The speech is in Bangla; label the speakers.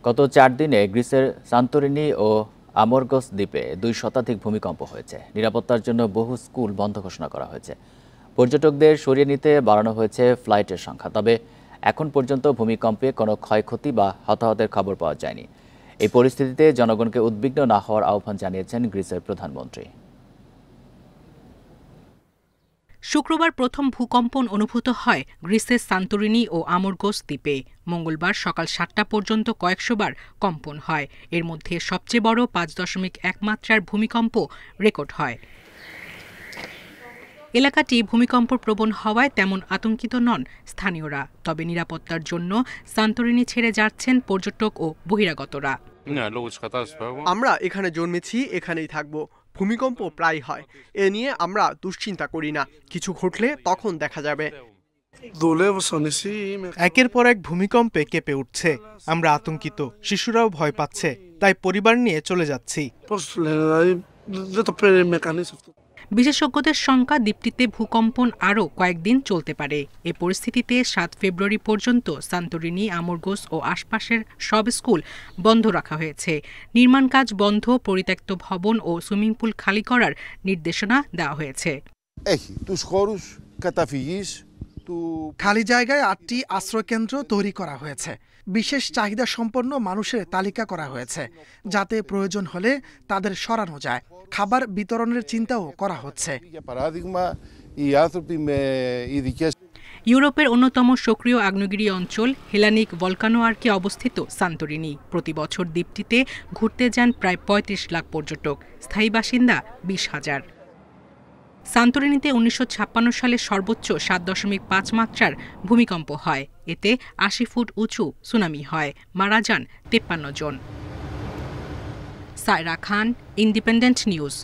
Speaker 1: গত 4 দিনে গ্রিসের সান্তোরিনি ও আমরগস দ্বীপে 2 শতাধিক ভূমিকম্প হয়েছে। নিরাপত্তার জন্য বহু স্কুল বন্ধ ঘোষণা করা হয়েছে। পর্যটকদের সরিয়ে নিতে বাড়ানো হয়েছে ফ্লাইটের সংখ্যা। তবে এখন পর্যন্ত ভূমিকম্পে কোনো ক্ষয়ক্ষতি বা হতাহতের খবর পাওয়া যায়নি। এই পরিস্থিতিতে জনগণকে উদ্বিগ্ন না হওয়ার আহ্বান জানিয়েছেন গ্রিসের প্রধানমন্ত্রী।
Speaker 2: শুক্রবার প্রথম ভূকম্পন অনুভূত হয় গ্রিসের সান্তোরিনি ও আমরগোস দ্বীপে। মঙ্গলবার সকাল 7টা পর্যন্ত কয়েকশো বার কম্পন হয়। এর মধ্যে সবচেয়ে বড় 5.1 মাত্রার ভূমিকম্প রেকর্ড হয়। এলাকাটি ভূমিকম্প প্রবণ হওয়ায় তেমন আতঙ্কিত নন স্থানীয়রা। তবে নিরাপত্তার জন্য সান্তোরিনি ছেড়ে যাচ্ছেন পর্যটক ও বহিরাগতরা।
Speaker 3: আমরা এখানে জন্মেছি, এখানেই থাকব। ভূমিকম্প প্রায় হয়, এ নিয়ে আমরা দুশ্চিন্তা করি না। কিছু ঘটলে তখন দেখা যাবে।
Speaker 4: একের পর এক ভূমিকম্পে কেঁপে উঠছে। আমরা আতঙ্কিত, শিশুরাও ভয় পাচ্ছে, তাই পরিবার নিয়ে চলে যাচ্ছি।
Speaker 2: বিশেষজ্ঞদের শঙ্কা, দ্বীপটিতে ভূকম্পন আরও কয়েকদিন চলতে পারে। এ পরিস্থিতিতে 7 ফেব্রুয়ারি পর্যন্ত সান্তোরিনি, আমরগোস ও আশপাশের সব স্কুল বন্ধ রাখা হয়েছে। নির্মাণ কাজ বন্ধ, পরিত্যক্ত ভবন ও সুইমিং পুল খালি করার নির্দেশনা দেওয়া হয়েছে।
Speaker 5: খালি জায়গায় 8টি আশ্রয়কেন্দ্র তৈরি করা হয়েছে। বিশেষ চাহিদা সম্পন্ন মানুষের তালিকা করা হয়েছে, যাতে প্রয়োজন হলে তাদের সরানো যায়। খাবার বিতরণের চিন্তাও করা হচ্ছে।
Speaker 2: ইউরোপের অন্যতম সক্রিয় আগ্নেয়গিরি অঞ্চল হেলানিক ভলকানো আর্কে অবস্থিত সান্তোরিনি। প্রতি বছর দ্বীপটিতে ঘুরতে যান প্রায় 35 লাখ পর্যটক, স্থায়ী বাসিন্দা 20,000। সান্তোরিনিতে 1956 সালে সর্বোচ্চ 7.5 মাত্রার ভূমিকম্প হয়। এতে 80 ফুট উঁচু সুনামি হয়, মারা যান 53 জন। সায়রা খান, ইন্ডিপেন্ডেন্ট নিউজ।